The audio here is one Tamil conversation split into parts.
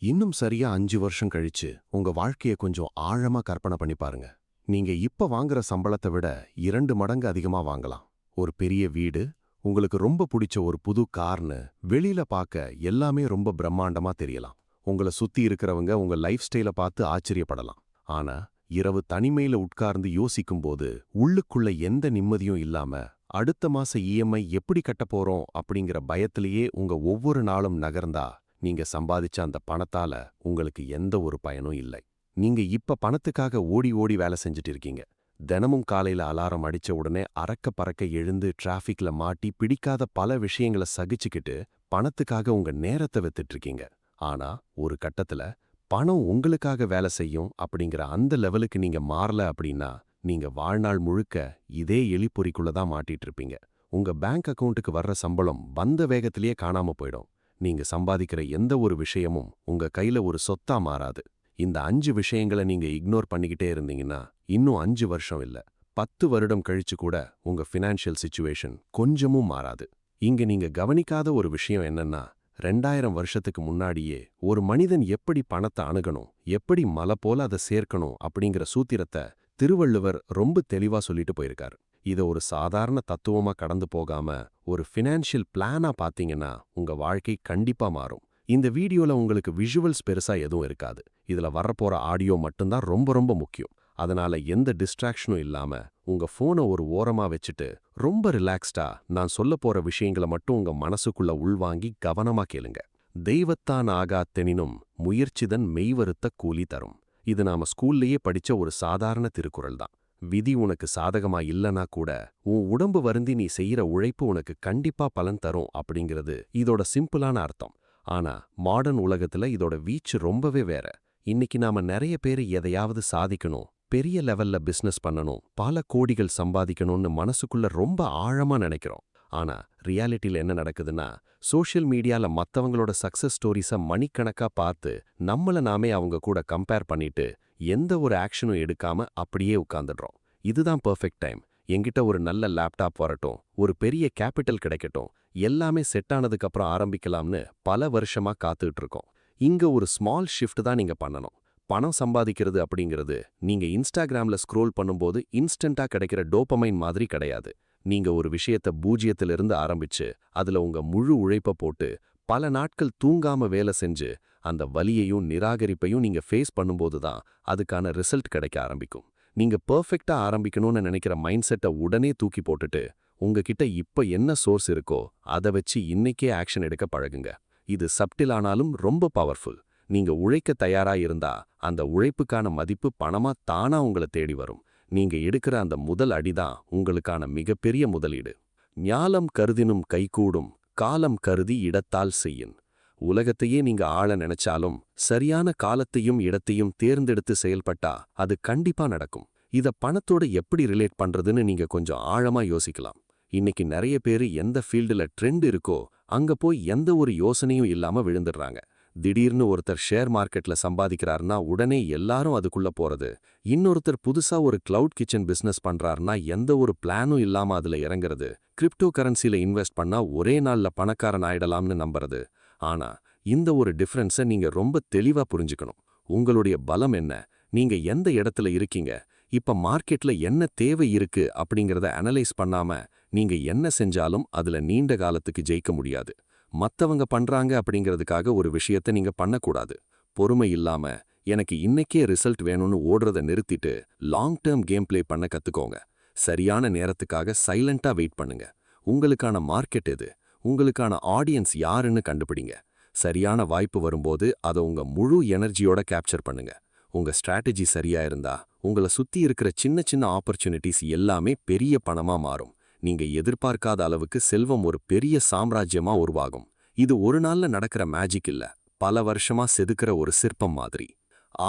இன்னும் சரியா 5 வருஷம் கழிச்சு உங்க வாழ்க்கைய கொஞ்சம் ஆழமா கற்பனை பண்ணி பாருங்க. நீங்க இப்ப வாங்குற சம்பளத்தை விட 2 மடங்கு அதிகமா வாங்கலாம். ஒரு பெரிய வீடு, உங்களுக்கு ரொம்ப பிடிச்ச ஒரு புது கார்னு வெளியில பார்க்க எல்லாமே ரொம்ப பிரம்மாண்டமா தெரியலாம். உங்கள சுத்தி இருக்கிறவங்க உங்க லைஃப் ஸ்டைல பார்த்து ஆச்சரியப்படலாம். ஆனா இரவு தனிமையில உட்கார்ந்து யோசிக்கும்போது உள்ளுக்குள்ள எந்த நிம்மதியும் இல்லாம அடுத்த மாச இஎம்ஐ எப்படி கட்டப் போறோம் அப்படிங்கிற பயத்திலேயே உங்க ஒவ்வொரு நாளும் நகர்ந்தா நீங்க சம்பாதிச்ச அந்த பணத்தால உங்களுக்கு எந்த ஒரு பயனும் இல்லை. நீங்க இப்ப பணத்துக்காக ஓடி ஓடி வேலை செஞ்சுட்டு இருக்கீங்க. தினமும் காலையில அலாரம் அடிச்ச உடனே அறக்க பறக்க எழுந்து டிராஃபிக்ல மாட்டி பிடிக்காத பல விஷயங்களை சகிச்சுக்கிட்டு பணத்துக்காக உங்க நேரத்தை வித்துட்டு இருக்கீங்க. ஆனா ஒரு கட்டத்துல பணம் உங்களுக்காக வேலை செய்யும் அப்படிங்கிற அந்த லெவலுக்கு நீங்க மாறல அப்படின்னா நீங்க வாழ்நாள் முழுக்க இதே எலிப்பொறிக்குள்ள தான் மாட்டிட்டு இருப்பீங்க. உங்க பேங்க் அக்கவுண்ட்டுக்கு வர்ற சம்பளம் வந்த வேகத்திலேயே காணாம போயிடும். நீங்க சம்பாதிக்கிற எந்த ஒரு விஷயமும் உங்க கையில ஒரு சொத்தா மாறாது. இந்த 5 விஷயங்களை நீங்க இக்னோர் பண்ணிக்கிட்டே இருந்தீங்கன்னா இன்னும் 5 வருஷம் இல்ல 10 வருடம் கழிச்சு கூட உங்க ஃபினான்ஷியல் சிச்சுவேஷன் கொஞ்சமும் மாறாது. இங்க நீங்க கவனிக்காத ஒரு விஷயம் என்னன்னா 2000 வருஷத்துக்கு முன்னாடியே ஒரு மனிதன் எப்படி பணத்தை அணுகணும், எப்படி மலை போல அதை சேர்க்கணும் அப்படிங்கிற சூத்திரத்தை திருவள்ளுவர் ரொம்ப தெளிவா சொல்லிட்டு போயிருக்காரு. இதை ஒரு சாதாரண தத்துவமா கடந்து போகாம ஒரு ஃபினான்ஷியல் பிளானா பாத்தீங்கன்னா உங்க வாழ்க்கை கண்டிப்பா மாறும். இந்த வீடியோல உங்களுக்கு விஷுவல்ஸ் பெருசா எதுவும் இருக்காது. இதுல வரப்போற ஆடியோ மட்டும்தான் ரொம்ப ரொம்ப முக்கியம். அதனால எந்த டிஸ்ட்ராக்ஷனும் இல்லாம உங்க போனை ஒரு ஓரமா வச்சுட்டு ரொம்ப ரிலாக்ஸ்டா நான் சொல்ல போற விஷயங்களை மட்டும் உங்க மனசுக்குள்ள உள்வாங்கி கவனமா கேளுங்க. தெய்வத்தான் ஆகாத்தெனினும் முயற்சிதன் மெய்வருத்த கூலி தரும். இது நாம ஸ்கூல்லயே படிச்ச ஒரு சாதாரண திருக்குறள் தான். விதி உனக்கு சாதகமா இல்லனா கூட உன் உடம்பு வருந்தி நீ செய்யற உழைப்பு உனக்கு கண்டிப்பா பலன் தரும் அப்படிங்கிறது இதோட சிம்பிளான அர்த்தம். ஆனா மாடர்ன் உலகத்துல இதோட வீச்சு ரொம்பவே வேற. இன்னைக்கு நாம நிறைய பேர் எதையாவது சாதிக்கணும், பெரிய லெவல்ல பிசினஸ் பண்ணணும், பல கோடிகள் சம்பாதிக்கணும்னு மனசுக்குள்ள ரொம்ப ஆழமா நினைக்கிறோம். ஆனா ரியாலிட்டியில என்ன நடக்குதுன்னா சோஷியல் மீடியால மத்தவங்களோட சக்சஸ் ஸ்டோரிஸை மணிக்கணக்கா பார்த்து நம்மள நாமே அவங்க கூட கம்பேர் பண்ணிட்டு எந்த ஒரு ஆக்ஷனும் எடுக்காம அப்படியே உட்கார்ந்துடுறோம். இதுதான் பெர்ஃபெக்ட் டைம், என்கிட்ட ஒரு நல்ல லேப்டாப் வரட்டும், ஒரு பெரிய கேபிட்டல் கிடைக்கட்டும், எல்லாமே செட் ஆனதுக்கு அப்புறம் ஆரம்பிக்கலாம்னு பல வருஷமா காத்துட்டு இருக்கோம். இங்க ஒரு ஸ்மால் ஷிஃப்ட் தான் நீங்க பண்ணணும். பணம் சம்பாதிக்கிறது அப்படிங்கிறது நீங்க இன்ஸ்டாகிராம்ல ஸ்க்ரோல் பண்ணும்போது இன்ஸ்டன்டா கிடைக்கிற டோபமைன் மாதிரி கிடையாது. நீங்க ஒரு விஷயத்த பூஜ்ஜியத்திலிருந்து ஆரம்பிச்சு அதுல உங்க முழு உழைப்ப போட்டு பல நாட்கள் தூங்காம வேலை செஞ்சு அந்த வலியையும் நிராகரிப்பையும் நீங்க ஃபேஸ் பண்ணும்போது தான் அதுக்கான ரிசல்ட் கிடைக்க ஆரம்பிக்கும். நீங்க பெர்ஃபெக்ட்டா ஆரம்பிக்கணும்னு நினைக்கிற மைண்ட் செட்டை உடனே தூக்கி போட்டுட்டு உங்ககிட்ட இப்ப என்ன சோர்ஸ் இருக்கோ அதை வச்சு இன்னைக்கே ஆக்ஷன் எடுக்க பழகுங்க. இது சப்டில் ஆனாலும் ரொம்ப பவர்ஃபுல். நீங்க உழைக்க தயாரா இருந்தா அந்த உழைப்புக்கான மதிப்பு பணமா தானா உங்களை தேடி வரும். நீங்க எடுக்கிற அந்த முதல் அடிதான் உங்களுக்கான மிகப்பெரிய முதலீடு. ஞாலம் கருதினும் கைகூடும், காலம் கருதி இடத்தால் செய்யின். உலகத்தையே நீங்க ஆள நினைச்சாலும் சரியான காலத்தையும் இடத்தையும் தேர்ந்தெடுத்து செயல்பட்டா அது கண்டிப்பா நடக்கும். இத பணத்தோட எப்படி ரிலேட் பண்றதுன்னு நீங்க கொஞ்சம் ஆழமா யோசிக்கலாம். இன்னைக்கு நிறைய பேரு எந்த ஃபீல்டுல ட்ரெண்ட் இருக்கோ அங்க போய் எந்த ஒரு யோசனையும் இல்லாம விழுந்துடுறாங்க. திடீர்னு ஒருத்தர் ஷேர் மார்க்கெட்ல சம்பாதிக்கிறாருன்னா உடனே எல்லாரும் அதுக்குள்ள போறது. இன்னொருத்தர் புதுசா ஒரு கிளவுட் கிச்சன் பிசினஸ் பண்றாருன்னா எந்த ஒரு பிளானும் இல்லாம அதுல இறங்குறது. கிரிப்டோ கரன்சில இன்வெஸ்ட் பண்ணா ஒரே நாள்ல பணக்காரன் ஆயிடலாம்னு நம்புறது. ஆனா இந்த ஒரு டிஃபரன்ஸை நீங்க ரொம்ப தெளிவா புரிஞ்சுக்கணும். உங்களுடைய பலம் என்ன, நீங்க எந்த இடத்துல இருக்கீங்க, இப்ப மார்க்கெட்ல என்ன தேவை இருக்கு அப்படிங்கறத அனலைஸ் பண்ணாம நீங்க என்ன செஞ்சாலும் அதுல நீண்ட காலத்துக்கு ஜெயிக்க முடியாது. மத்தவங்க பண்றாங்க அப்படிங்கிறதுக்காக ஒரு விஷயத்தை நீங்க பண்ணக்கூடாது. பொறுமை இல்லாம எனக்கு இன்னைக்கே ரிசல்ட் வேணும்னு ஓடுறத நிறுத்திட்டு லாங் டேர்ம் கேம் பிளே பண்ண கத்துக்கோங்க. சரியான நேரத்துக்காக சைலண்டா வெயிட் பண்ணுங்க. உங்களுக்கான மார்க்கெட் எது, உங்களுக்கான ஆடியன்ஸ் யாருன்னு கண்டுபிடிங்க. சரியான வாய்ப்பு வரும்போது அதை உங்க முழு எனர்ஜியோட கேப்சர் பண்ணுங்க. உங்க ஸ்ட்ராட்டஜி சரியா இருந்தா உங்களை சுத்தி இருக்கிற சின்ன சின்ன ஆப்பர்ச்சுனிட்டிஸ் எல்லாமே பெரிய பணமா மாறும். நீங்க எதிர்பார்க்காத அளவுக்கு செல்வம் ஒரு பெரிய சாம்ராஜ்யமா உருவாகும். இது ஒரு நாள்ல நடக்கிற மேஜிக் இல்ல, பல வருஷமா செதுக்கிற ஒரு சிற்பம் மாதிரி.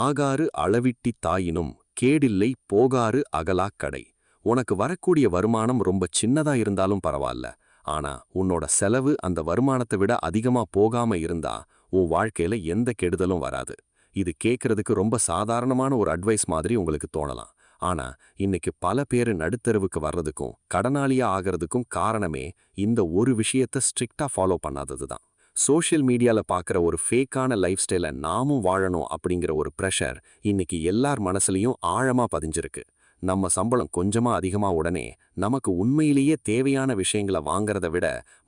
ஆகாறு அளவிட்டி தாயினும் கேடில்லை போகாறு அகலாக் கடை. உனக்கு வரக்கூடிய வருமானம் ரொம்ப சின்னதா இருந்தாலும் பரவாயில்ல, ஆனா உன்னோட செலவு அந்த வருமானத்தை விட அதிகமா போகாம இருந்தா உன் வாழ்க்கையில எந்த கெடுதலும் வராது. இது கேட்கறதுக்கு ரொம்ப சாதாரணமான ஒரு அட்வைஸ் மாதிரி உங்களுக்கு தோணலாம். ஆனா இன்னைக்கு பல பேரு நடுத்தருவுக்கு வர்றதுக்கும் கடனாளியா ஆகிறதுக்கும் காரணமே இந்த ஒரு விஷயத்தை ஸ்ட்ரிக்டா ஃபாலோ பண்ணாதது தான். சோஷியல் மீடியால பார்க்குற ஒரு ஃபேக்கான லைஃப் ஸ்டைலை நாமும் வாழணும் அப்படிங்கிற ஒரு ப்ரெஷர் இன்னைக்கு எல்லார் மனசுலயும் ஆழமா பதிஞ்சிருக்கு. நம்ம சம்பளம் கொஞ்சமா அதிகமா உடனே நமக்கு உண்மையிலேயே தேவையான விஷயங்களை வாங்குறத விட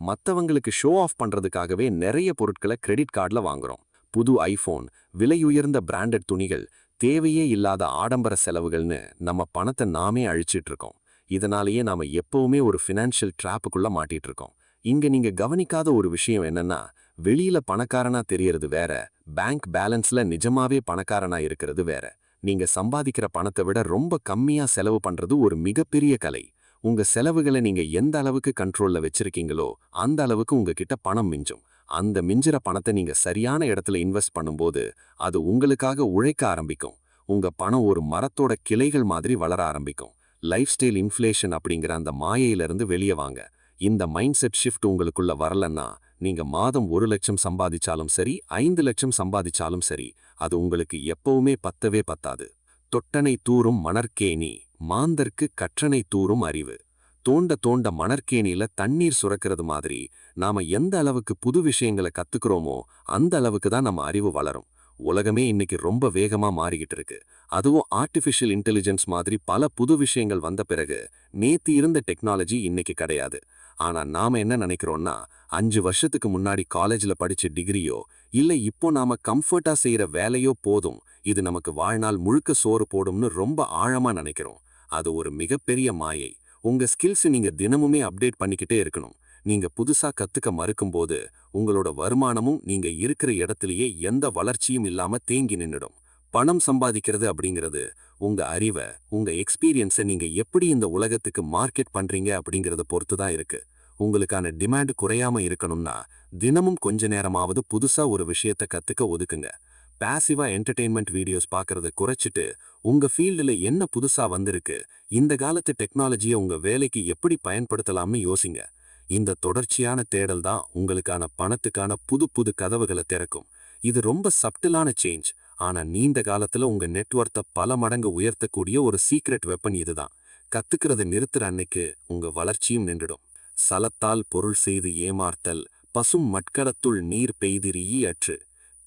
மற்றவங்களுக்கு ஷோ ஆஃப் பண்றதுக்காகவே நிறைய பொருட்களை கிரெடிட் கார்டில் வாங்குறோம். புது ஐஃபோன், விலையுயர்ந்த பிராண்டட் துணிகள், தேவையே இல்லாத ஆடம்பர செலவுகள்னு நம்ம பணத்தை நாமே அழிச்சிட்டு இருக்கோம். இதனாலேயே நாம எப்பவுமே ஒரு ஃபினான்ஷியல் ட்ராப்புக்குள்ள மாட்டிட்டு இருக்கோம். இங்க நீங்க கவனிக்காத ஒரு விஷயம் என்னன்னா, வெளியில பணக்காரனா தெரியறது வேற, பேங்க் பேலன்ஸ்ல நிஜமாவே பணக்காரனா இருக்கிறது வேற. நீங்க சம்பாதிக்கிற பணத்தை விட ரொம்ப கம்மியா செலவு பண்றது ஒரு மிகப்பெரிய கலை. உங்க செலவுகளை நீங்க எந்த அளவுக்கு கண்ட்ரோல்ல வச்சிருக்கீங்களோ அந்த அளவுக்கு உங்ககிட்ட பணம் மிஞ்சும். அந்த மிஞ்சுற பணத்தை நீங்க சரியான இடத்துல இன்வெஸ்ட் பண்ணும்போது அது உங்களுக்காக உழைக்க ஆரம்பிக்கும். உங்க பணம் ஒரு மரத்தோட கிளைகள் மாதிரி வளர ஆரம்பிக்கும். லைஃப் ஸ்டைல் இன்ஃப்ளேஷன் அப்படிங்கிற அந்த மாயையிலிருந்து வெளியே வாங்க. இந்த மைண்ட் செட் ஷிஃப்ட் உங்களுக்குள்ள வரலன்னா, நீங்க மாதம் 1,00,000 சம்பாதிச்சாலும் சரி, 5,00,000 சம்பாதிச்சாலும் சரி, அது உங்களுக்கு எப்பவுமே பத்தவே பத்தாது. தொட்டனை தூறும் மணற்கேணி, மாந்தர்க்கு கற்றனை தூறும் அறிவு. தோண்ட தோண்ட மணற்கேணியில தண்ணீர் சுரக்கிறது மாதிரி, நாம எந்த அளவுக்கு புது விஷயங்களை கத்துக்கிறோமோ அந்த அளவுக்கு தான் நம்ம அறிவு வளரும். உலகமே இன்னைக்கு ரொம்ப வேகமா மாறிக்கிட்டு இருக்கு. அதுவும் ஆர்டிஃபிஷியல் இன்டெலிஜென்ஸ் மாதிரி பல புது விஷயங்கள் வந்த பிறகு நேத்து இருந்த டெக்னாலஜி இன்னைக்கு கிடையாது. ஆனா நாம என்ன நினைக்கிறோம்னா, 5 வருஷத்துக்கு முன்னாடி காலேஜ்ல படிச்ச டிகிரியோ இல்ல இப்போ நாம கம்ஃபர்ட்டா செய்யற வேலையோ போதும், இது நமக்கு வாழ்நாள் முழுக்க சோறு போடும்னு ரொம்ப ஆழமா நினைக்கிறோம். அது ஒரு மிகப்பெரிய மாயை. உங்க ஸ்கில்ஸ் நீங்க தினமுமே அப்டேட் பண்ணிக்கிட்டே இருக்கணும். நீங்க புதுசா கத்துக்க மறுக்கும்போது உங்களோட வருமானமும் நீங்க இருக்கிற இடத்திலேயே எந்த வளர்ச்சியும் இல்லாம தேங்கி நின்னுடும். பணம் சம்பாதிக்கிறது அப்படிங்கிறது உங்க அறிவை, உங்க எக்ஸ்பீரியன்ஸை நீங்க எப்படி இந்த உலகத்துக்கு மார்க்கெட் பண்றீங்க அப்படிங்கறத பொறுத்து தான் இருக்கு. உங்களுக்கான டிமாண்ட் குறையாம இருக்கணும்னா தினமும் கொஞ்ச நேரமாவது புதுசா ஒரு விஷயத்த கத்துக்க ஒதுக்குங்க. பாசிவா என்டர்டெயின்மெண்ட் வீடியோஸ் பார்க்கறத குறைச்சிட்டு உங்க ஃபீல்டுல என்ன புதுசா வந்திருக்கு, இந்த காலத்து டெக்னாலஜியை உங்க வேலைக்கு எப்படி பயன்படுத்தலாம்னு யோசிங்க. இந்த தொடர்ச்சியான தேடல் தான் உங்களுக்கான பணத்துக்கான புது புது கதவுகளை திறக்கும். இது ரொம்ப சப்டிலான சேஞ்ச், ஆனா நீண்ட காலத்துல உங்க நெட்வொர்த்தை பல மடங்கு உயர்த்தக்கூடிய ஒரு சீக்ரெட் வெப்பன் இதுதான். கத்துக்கிறத நிறுத்துற அன்னைக்கு உங்க வளர்ச்சியும் நின்றுடும். சலத்தால் பொருள் செய்து ஏமார்த்தல், பசும் மட்கலத்துள் நீர் பெய்திரி அற்று.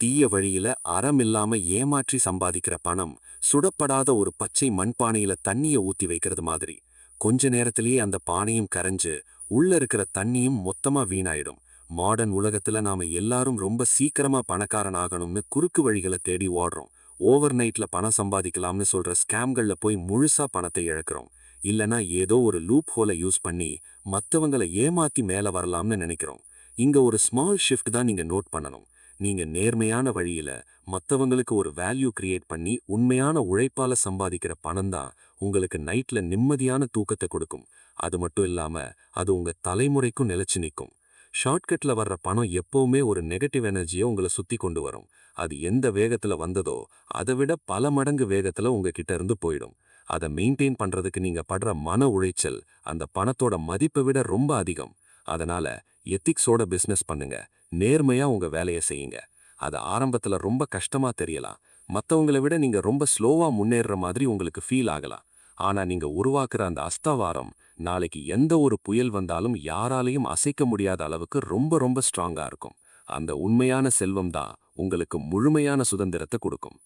தீய வழியில அறமில்லாம ஏமாற்றி சம்பாதிக்கிற பணம் சுடப்படாத ஒரு பச்சை மண்பானையில தண்ணிய ஊத்தி வைக்கிறது மாதிரி. கொஞ்ச நேரத்திலேயே அந்த பானையும் கரைஞ்சு உள்ள இருக்கிற தண்ணியும் மொத்தமா வீணாயிடும். மாடர்ன் உலகத்துல நாம எல்லாரும் ரொம்ப சீக்கிரமா பணக்காரன் ஆகணும்னு குறுக்கு வழிகளை தேடி ஓடுறோம். ஓவர் நைட்ல பணம் சம்பாதிக்கலாம்னு சொல்ற ஸ்கேம்கள்ல போய் முழுசா பணத்தை இழக்கிறோம். இல்லனா ஏதோ ஒரு லூப் ஹோலை யூஸ் பண்ணி மத்தவங்களை ஏமாத்தி மேல வரலாம்னு நினைக்கிறோம். இங்க ஒரு ஸ்மால் ஷிஃப்ட் தான் நீங்க நோட் பண்ணணும். நீங்க நேர்மையான வழியில மத்தவங்களுக்கு ஒரு வேல்யூ கிரியேட் பண்ணி உண்மையான உழைப்பால சம்பாதிக்கிற பணம் தான் உங்களுக்கு நைட்ல நிம்மதியான தூக்கத்தை கொடுக்கும். அது மட்டும் இல்லாம அது உங்க தலைமுறைக்கும் நிலைச்சு நிற்கும். ஷார்ட்கட்ல வர்ற பணம் எப்பவுமே ஒரு நெகட்டிவ் எனர்ஜியை உங்களை சுத்தி கொண்டு வரும். அது எந்த வேகத்துல வந்ததோ அதை விட பல மடங்கு வேகத்துல உங்ககிட்ட இருந்து போயிடும். அதை மெயின்டைன் பண்றதுக்கு நீங்க படுற மன உளைச்சல் அந்த பணத்தோட மதிப்பை விட ரொம்ப அதிகம். அதனால எத்திக்ஸோட பிசினஸ் பண்ணுங்க. நேர்மையா உங்க வேலையை செய்யுங்க. அது ஆரம்பத்துல ரொம்ப கஷ்டமா தெரியலாம். மத்தவங்களை விட நீங்க ரொம்ப ஸ்லோவா முன்னேறுற மாதிரி உங்களுக்கு ஃபீல் ஆகலாம். ஆனா நீங்க உருவாக்குற அந்த அஸ்தவாரம் நாளைக்கு எந்த ஒரு புயல் வந்தாலும் யாராலையும் அசைக்க முடியாத அளவுக்கு ரொம்ப ரொம்ப ஸ்ட்ராங்கா இருக்கும். அந்த உண்மையான செல்வம் தான் உங்களுக்கு முழுமையான சுதந்திரத்தை கொடுக்கும்.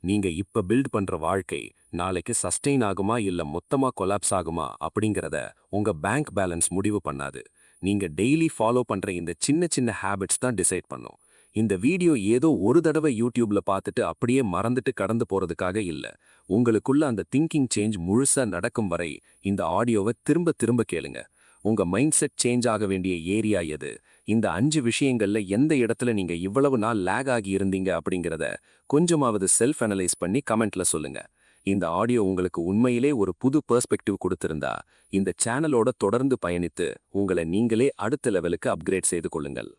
நீங்க இப்ப பில்ட் பண்ற வாழ்க்கை நாளைக்கு சஸ்டெயின் ஆகுமா இல்ல மொத்தமா கொலாப்ஸ் ஆகுமா அப்படிங்கறத உங்க பேங்க் பேலன்ஸ் முடிவு பண்ணாது. நீங்க டெய்லி ஃபாலோ பண்ற இந்த சின்ன சின்ன ஹேபிட்ஸ் தான் டிசைட் பண்ணும். இந்த வீடியோ ஏதோ ஒரு தடவை யூடியூப்ல பார்த்துட்டு அப்படியே மறந்துட்டு கடந்து போறதுக்காக இல்ல. உங்களுக்குள்ள அந்த திங்கிங் சேஞ்ச் முழுசா நடக்கும் வரை இந்த ஆடியோவை திரும்ப திரும்ப கேளுங்க. உங்க மைண்ட் செட் சேஞ்ச் ஆக வேண்டிய ஏரியா எது, இந்த 5 விஷயங்கள்ல எந்த இடத்துல நீங்க இவ்வளவு நாள் லேக் ஆகி இருந்தீங்க அப்படிங்கிறத கொஞ்சமாவது செல்ஃப் அனலைஸ் பண்ணி கமெண்ட்ல சொல்லுங்க. இந்த ஆடியோ உங்களுக்கு உண்மையிலே ஒரு புது பெர்ஸ்பெக்டிவ் கொடுத்திருந்தா இந்த சேனலோட தொடர்ந்து பயணித்து உங்களை நீங்களே அடுத்த லெவலுக்கு அப்கிரேட் செய்து கொள்ளுங்கள்.